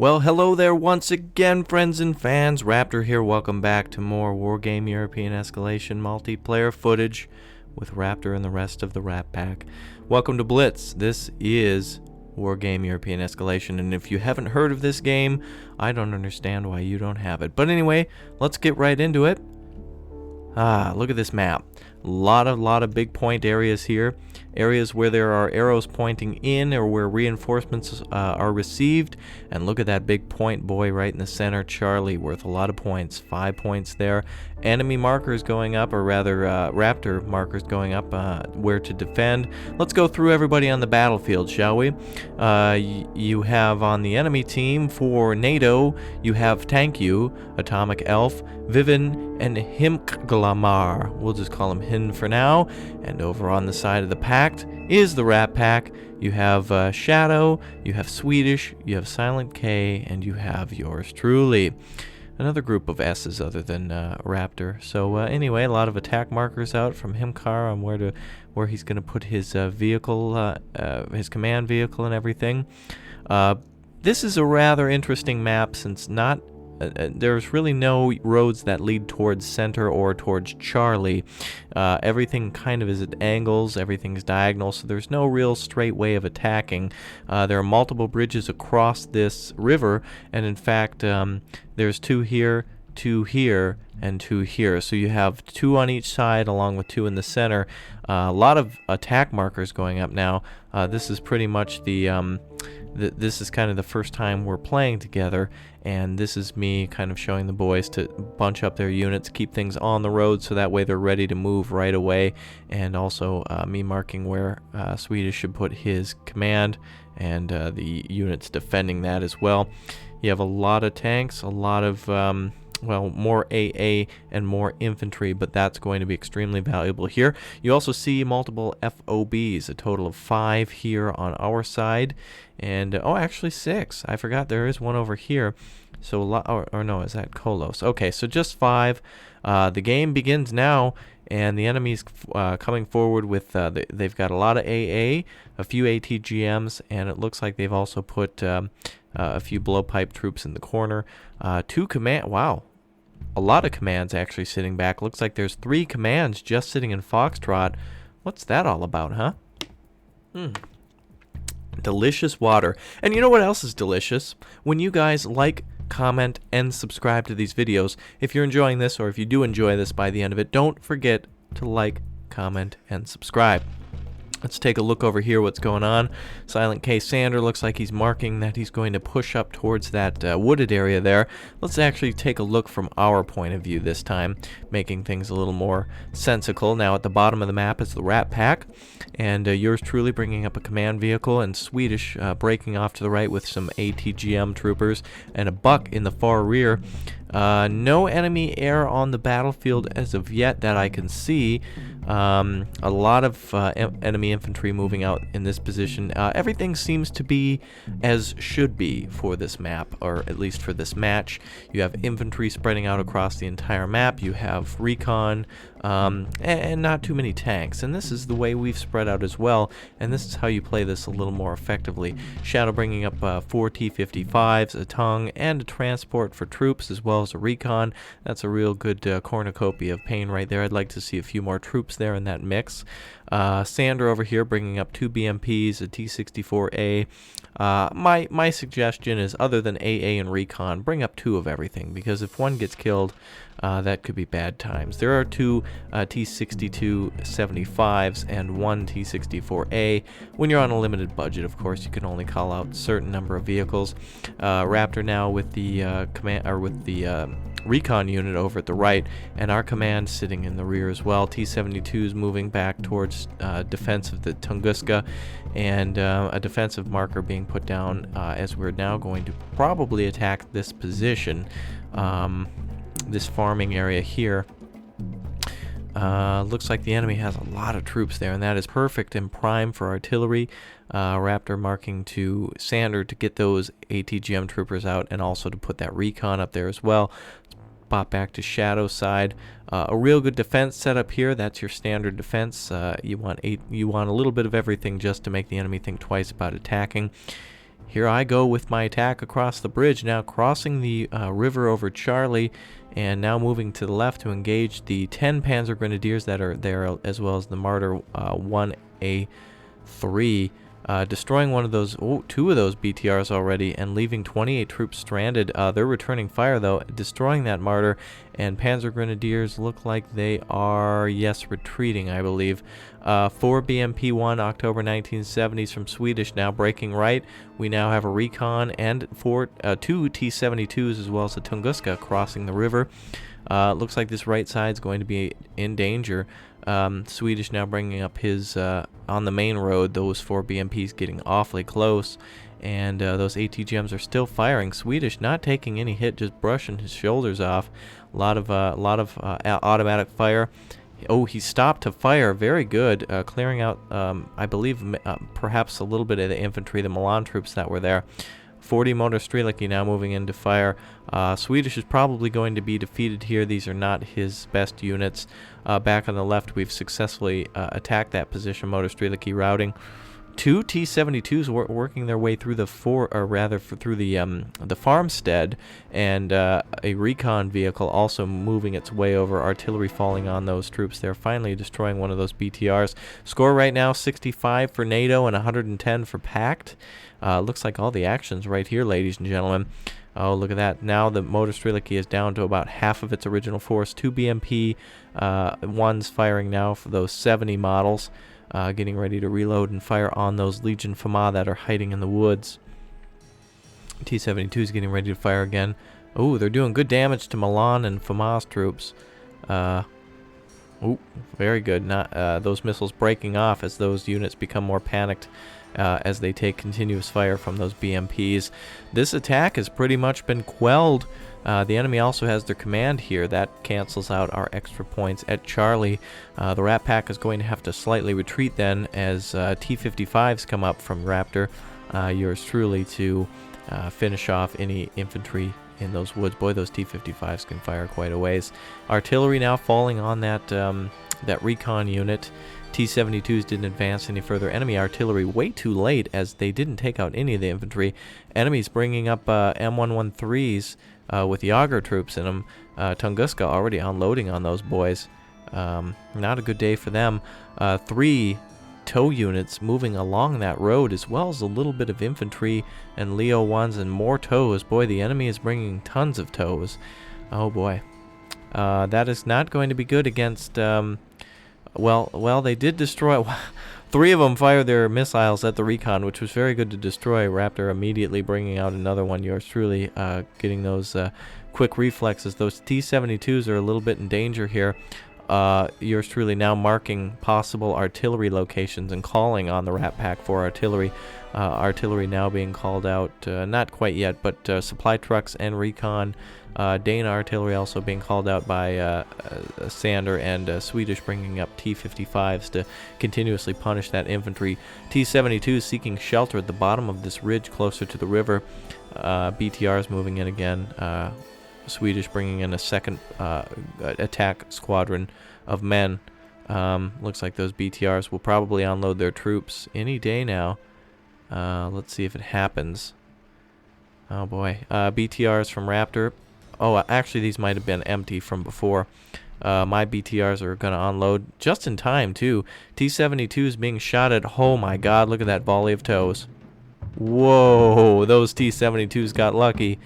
Well, hello there once again, friends and fans. Raptor here. Welcome back to more Wargame European Escalation multiplayer footage with Raptor and the rest of the Rat Pack. Welcome to Blitz. This is Wargame European Escalation, and if you haven't heard of this game, I don't understand why you don't have it. But anyway, let's get right into it. Look at this map. Lot of big point areas here. Areas where there are arrows pointing in or where reinforcements are received. And look at that big point boy right in the center, Charlie, worth a lot of points. 5 points there. Enemy markers going up, or rather Raptor markers going up where to defend. Let's go through everybody on the battlefield, shall we? You have on the enemy team for NATO, you have TankU, Atomic Elf, Vivin, and Himkglamar. We'll just call him Hin for now. And over on the side of the Pact is the Rat Pack. You have Shadow, you have Swedish, you have Silent K, and you have yours truly. Another group of S's other than Raptor. So anyway, a lot of attack markers out from Himkar on where he's going to put his vehicle, his command vehicle and everything. This is a rather interesting map since there's really no roads that lead towards center or towards Charlie. Everything kind of is at angles, everything's diagonal, so there's no real straight way of attacking. There are multiple bridges across this river, and in fact, there's 2 here, 2 here, and 2 here. So you have 2 on each side along with 2 in the center. A lot of attack markers going up now. This is pretty much this is kind of the first time we're playing together, and this is me kind of showing the boys to bunch up their units, keep things on the road so that way they're ready to move right away, and also me marking where Swedish should put his command, and the units defending that as well. You have a lot of tanks, a lot of well, more AA and more infantry, but that's going to be extremely valuable here. You also see multiple FOBs, a total of 5 here on our side, and oh, actually 6. I forgot there is one over here. So or no, is that Kolos? Okay, so just 5. The game begins now, and the enemy's coming forward with they've got a lot of AA, a few ATGMs, and it looks like they've also put a few blowpipe troops in the corner. 2 command. Wow. A lot of commands actually sitting back. Looks like there's 3 commands just sitting in Foxtrot. What's that all about, huh? Delicious water. And you know what else is delicious? When you guys like, comment, and subscribe to these videos. If you're enjoying this, or if you do enjoy this by the end of it, don't forget to like, comment, and subscribe. Let's take a look over here what's going on. Silent K Sander looks like he's marking that he's going to push up towards that wooded area there. Let's actually take a look from our point of view this time, making things a little more sensical. Now at the bottom of the map is the Rat Pack, and yours truly bringing up a command vehicle, and Swedish breaking off to the right with some ATGM troopers, and a buck in the far rear. No enemy air on the battlefield as of yet that I can see. A lot of enemy infantry moving out in this position. Everything seems to be as should be for this map, or at least for this match. You have infantry spreading out across the entire map. You have recon, and not too many tanks. And this is the way we've spread out as well, and this is how you play this a little more effectively. Shadow bringing up 4 T-55s, a tongue, and a transport for troops, as well as a recon. That's a real good cornucopia of pain right there. I'd like to see a few more troops there in that mix. Sander over here bringing up 2 BMPs, a T-64A. My suggestion is, other than AA and recon, bring up 2 of everything, because if one gets killed, that could be bad times. There are 2 T-62-75s and 1 T-64A. When you're on a limited budget, of course, you can only call out a certain number of vehicles. Raptor now with the recon unit over at the right, and our command sitting in the rear as well. T-72s moving back towards defense of the Tunguska, and a defensive marker being put down as we're now going to probably attack this position, this farming area here. Looks like the enemy has a lot of troops there, and that is perfect and prime for artillery. Raptor marking to Sander to get those ATGM troopers out, and also to put that recon up there as well. Pop back to Shadow side. A real good defense setup here. That's your standard defense. You want a little bit of everything just to make the enemy think twice about attacking. here I go with my attack across the bridge, now crossing the river over Charlie, and now moving to the left to engage the 10 Panzer Grenadiers that are there, as well as the Martyr 1A3. Destroying two of those BTRs already, and leaving 28 troops stranded. They're returning fire, though, destroying that Martyr, and Panzer Grenadiers look like they are, yes, retreating, I believe. 4 BMP-1 October 1970s from Swedish now breaking right. We now have a recon and 2 T-72s as well as a Tunguska crossing the river. Looks like this right side's going to be in danger. Swedish now bringing up his on the main road. Those 4 BMPs getting awfully close, and those ATGMs are still firing. Swedish not taking any hit, just brushing his shoulders off. A lot of automatic fire. Oh, he stopped to fire. Very good, clearing out, I believe, perhaps a little bit of the infantry, the Milan troops that were there. 40 Motor Streliki now moving into fire. Swedish is probably going to be defeated here. These are not his best units. Back on the left, we've successfully attacked that position. Motor Streliki routing. 2 T-72s working their way through the through the farmstead, and a recon vehicle also moving its way over. Artillery falling on those troops. They're finally destroying one of those BTRs. Score right now 65 for NATO and 110 for Pact. Looks like all the actions right here, ladies and gentlemen. Oh, look at that. Now the Motor Streliki is down to about half of its original force. 2 BMP ones firing now for those 70 models. Getting ready to reload and fire on those Legion Fama that are hiding in the woods. T-72 is getting ready to fire again. Oh, they're doing good damage to Milan and Fama's troops. Oh, very good. Not those missiles breaking off as those units become more panicked as they take continuous fire from those BMPs. This attack has pretty much been quelled. The enemy also has their command here. That cancels out our extra points at Charlie. The Rat Pack is going to have to slightly retreat then as T-55s come up from Raptor. Yours truly to finish off any infantry in those woods. Boy, those T-55s can fire quite a ways. Artillery now falling on that recon unit. T-72s didn't advance any further. Enemy artillery way too late as they didn't take out any of the infantry. Enemies bringing up M113s with Yager troops in them. Tunguska already unloading on those boys. Not a good day for them. 3 tow units moving along that road, as well as a little bit of infantry and Leo 1s and more tows. Boy, the enemy is bringing tons of tows. Oh boy. That is not going to be good against... Well, they did destroy... 3 of them fired their missiles at the recon, which was very good to destroy. Raptor immediately bringing out another one. Yours truly getting those quick reflexes. Those T-72s are a little bit in danger here. Yours truly now marking possible artillery locations and calling on the Rat Pack for artillery. Artillery now being called out, not quite yet, but supply trucks and recon. Dana artillery also being called out by Sander, and Swedish bringing up T-55s to continuously punish that infantry. T-72s seeking shelter at the bottom of this ridge closer to the river. BTRs moving in again. Swedish bringing in a second attack squadron of men. Looks like those BTRs will probably unload their troops any day now. Let's see if it happens. Oh boy. BTRs from Raptor. Oh, actually these might have been empty from before. My BTRs are going to unload just in time too. T-72s being shot at. Oh my god, look at that volley of tows. Whoa, those T-72s got lucky.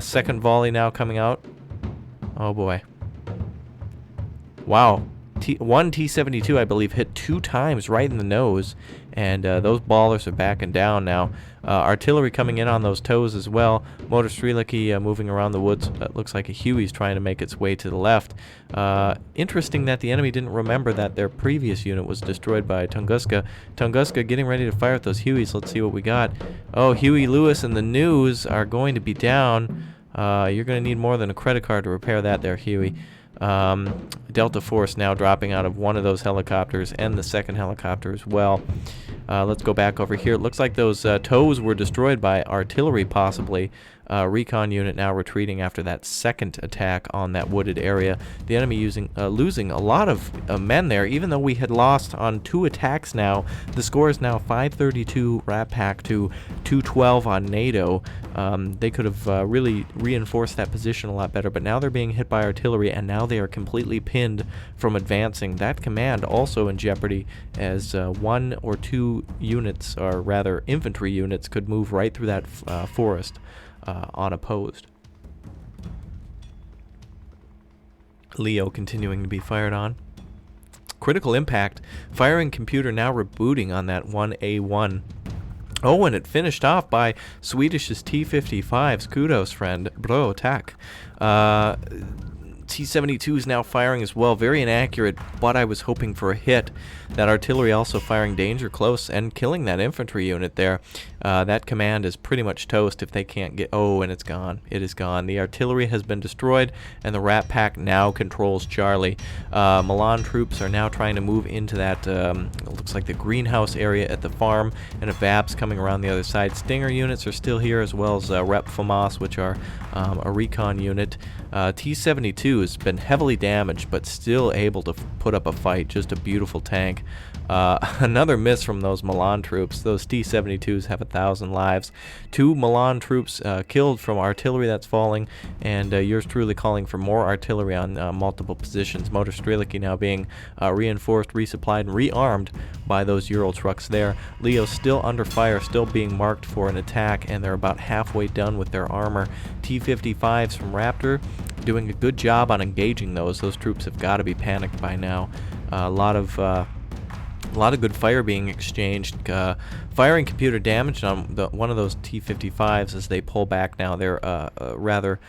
Second volley now coming out. Oh boy. Wow. One T-72, I believe, hit 2 times right in the nose, and those ballers are backing down now. Artillery coming in on those toes as well. Motor Streliki moving around the woods. Looks like a Huey's trying to make its way to the left. Interesting that the enemy didn't remember that their previous unit was destroyed by Tunguska. Tunguska getting ready to fire at those Hueys. Let's see what we got. Oh, Huey Lewis and the News are going to be down. You're going to need more than a credit card to repair that there, Huey. Delta Force now dropping out of one of those helicopters and the second helicopter as well. Let's go back over here. It looks like those tows were destroyed by artillery possibly. recon unit now retreating after that second attack on that wooded area. The enemy losing a lot of men there, even though we had lost on 2 attacks now. The score is now 532 Rat Pack to 212 on NATO. They could have really reinforced that position a lot better, but now they're being hit by artillery, and now they are completely pinned from advancing. That command also in jeopardy, as 1 or 2 units, or rather infantry units, could move right through that forest unopposed. Leo continuing to be fired on. Critical impact. Firing computer now rebooting on that 1A1. Oh, and it finished off by Swedish's T-55s. Kudos, friend. Bro, tack. T-72 is now firing as well. Very inaccurate, but I was hoping for a hit. That artillery also firing danger close and killing that infantry unit there. That command is pretty much toast if they can't get... Oh, and it's gone. It is gone. The artillery has been destroyed, and the Rat Pack now controls Charlie. Milan troops are now trying to move into that, it looks like the greenhouse area at the farm, and a VAB's coming around the other side. Stinger units are still here, as well as Rep FAMAS, which are a recon unit. T-72 has been heavily damaged, but still able to put up a fight. Just a beautiful tank. Another miss from those Milan troops. Those T-72s have 1,000 lives. 2 Milan troops killed from artillery that's falling, and yours truly calling for more artillery on multiple positions. Motor Streliki now being reinforced, resupplied, and rearmed by those Ural trucks there. Leo's still under fire, still being marked for an attack, and they're about halfway done with their armor. T-55s from Raptor doing a good job on engaging those. Those troops have got to be panicked by now. A lot of good fire being exchanged. Firing computer damage on one of those T-55s as they pull back now. They're rather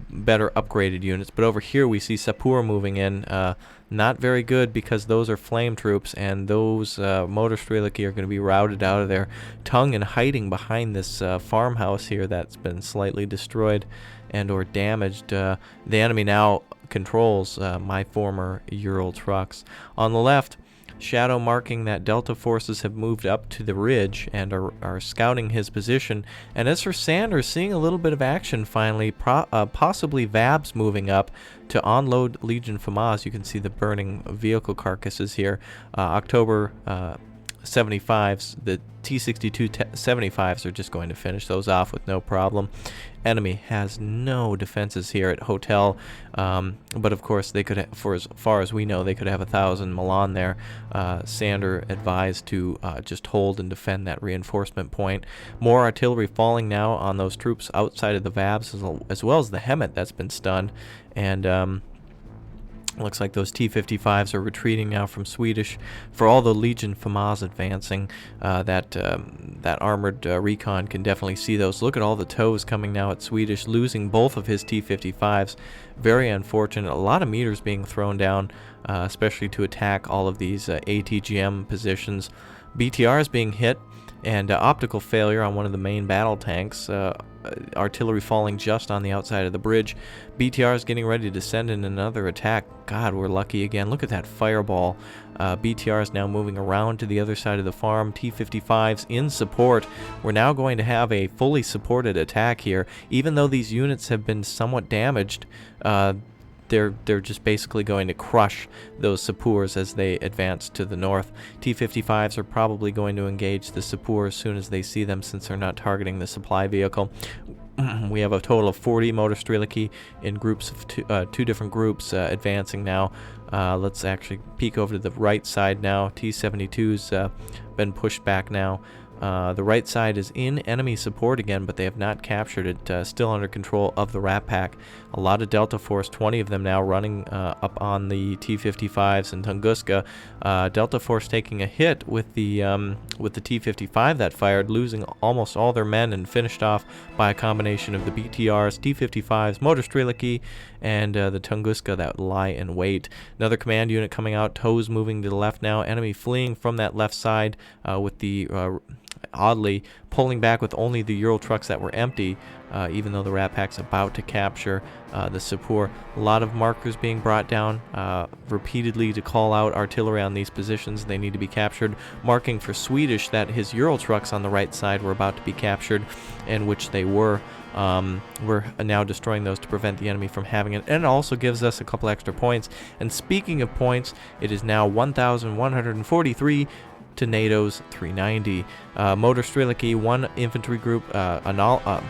better upgraded units. But over here we see Sapur moving in. Not very good, because those are flame troops, and those Motor Streliki are going to be routed out of their tongue and hiding behind this farmhouse here that's been slightly destroyed and or damaged. The enemy now controls my former Ural trucks. On the left, Shadow marking that Delta forces have moved up to the ridge and are scouting his position. And as for Sanders, seeing a little bit of action finally, possibly VABs moving up to unload Legion FAMAS. You can see the burning vehicle carcasses here. October 75s, the T-62 75s are just going to finish those off with no problem. Enemy has no defenses here at Hotel, but of course they could, for as far as we know, they could have 1,000 Milan there. Sander advised to just hold and defend that reinforcement point. More artillery falling now on those troops outside of the VABs, as well as the Hemet that's been stunned, and looks like those T-55s are retreating now from Swedish. For all the Legion FAMAS advancing, that armored recon can definitely see those. Look at all the toes coming now at Swedish, losing both of his T-55s. Very unfortunate. A lot of meters being thrown down, especially to attack all of these ATGM positions. BTRs being hit, and optical failure on one of the main battle tanks. Artillery falling just on the outside of the bridge. BTR is getting ready to send in another attack. God, we're lucky again. Look at that fireball. BTR is now moving around to the other side of the farm. T-55s in support. We're now going to have a fully supported attack here. Even though these units have been somewhat damaged, they're just basically going to crush those Sapurs as they advance to the north. T-55s are probably going to engage the Sapur as soon as they see them, since they're not targeting the supply vehicle. We have a total of 40 Motor Streliki in groups of two different groups advancing now. Let's actually peek over to the right side now. T-72's been pushed back now. The right side is in enemy support again, but they have not captured it. Still under control of the Rat Pack. A lot of Delta Force, 20 of them now running up on the T-55s in Tunguska. Delta Force taking a hit with the T-55 that fired, losing almost all their men, and finished off by a combination of the BTRs, T-55s, Motor Streliki, and the Tunguska that lie in wait. Another command unit coming out, toes moving to the left now. Enemy fleeing from that left side with the oddly pulling back with only the Ural trucks that were empty, even though the Rat Pack's about to capture the Sapur. A lot of markers being brought down repeatedly to call out artillery on these positions. They need to be captured, marking for Swedish that his Ural trucks on the right side were about to be captured, and which they were. We're now destroying those to prevent the enemy from having it, and it also gives us a couple extra points. And speaking of points, it is now 1,143 to NATO's 390. Motor Streliki, one infantry group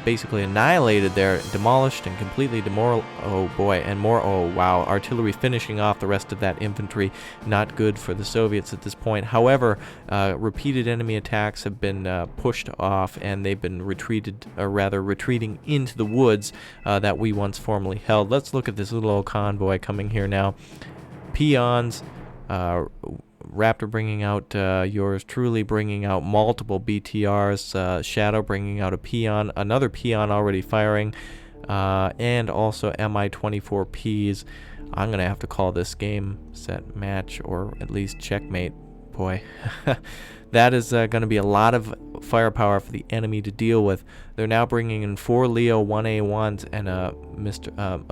basically annihilated there, demolished and completely oh boy, and more, oh wow, artillery finishing off the rest of that infantry. Not good for the Soviets at this point. However, repeated enemy attacks have been pushed off, and they've been retreating into the woods that we once formerly held. Let's look at this little old convoy coming here now. Peons, Raptor bringing out yours truly, bringing out multiple BTRs, Shadow bringing out a peon, another peon already firing, and also Mi-24Ps. I'm going to have to call this game set match, or at least checkmate. Boy, that is going to be a lot of firepower for the enemy to deal with. They're now bringing in 4 Leo 1A1s and a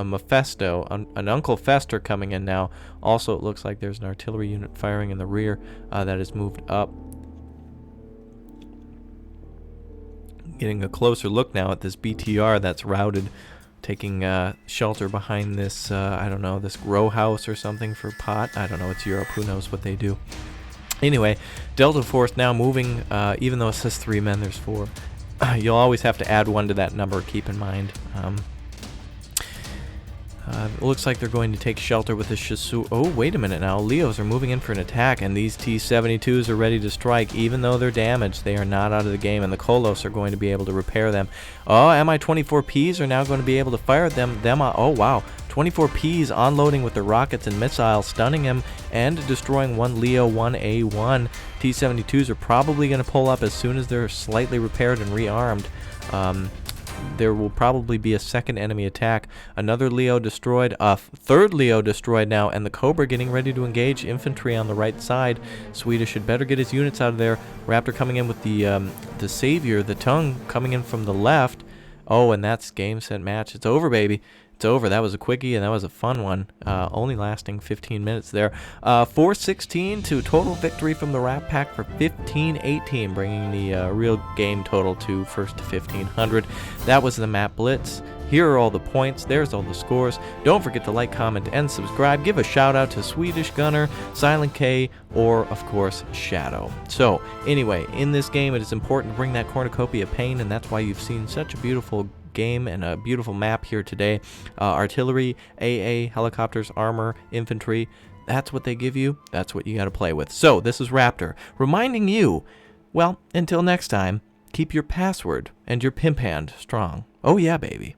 Mephisto, an Uncle Fester coming in now. Also, it looks like there's an artillery unit firing in the rear that has moved up. Getting a closer look now at this BTR that's routed, taking shelter behind this, I don't know, this grow house or something for pot. I don't know, it's Europe, who knows what they do. Anyway, Delta Force now moving, even though it says 3 men, there's 4. You'll always have to add 1 to that number, keep in mind. It looks like they're going to take shelter with the Shisu. Oh, wait a minute now. Leos are moving in for an attack, and these T-72s are ready to strike. Even though they're damaged, they are not out of the game, and the Kolos are going to be able to repair them. Oh, Mi-24Ps are now going to be able to fire them. Oh, wow. 24Ps unloading with the rockets and missiles, stunning him and destroying 1 Leo 1A1. T-72s are probably going to pull up as soon as they're slightly repaired and rearmed. There will probably be a second enemy attack. Another Leo destroyed, a third Leo destroyed now, and the Cobra getting ready to engage infantry on the right side. Swedish had better get his units out of there. Raptor coming in with the Savior, the Tongue coming in from the left. Oh, and that's game, set, match. It's over, baby. It's over. That was a quickie, and that was a fun one. Only lasting 15 minutes there. 4-16 to total victory from the Rat Pack for 15-18, bringing the real game total to first to 1,500. That was the map blitz. Here are all the points. There's all the scores. Don't forget to like, comment, and subscribe. Give a shout out to Swedish Gunner, Silent K, or, of course, Shadow. So, anyway, in this game, it is important to bring that cornucopia of pain, and that's why you've seen such a beautiful game and a beautiful map here today. Artillery, AA, helicopters, armor, infantry. That's what they give you. That's what you got to play with. So, this is Raptor, reminding you, well, until next time, keep your password and your pimp hand strong. Oh yeah, baby.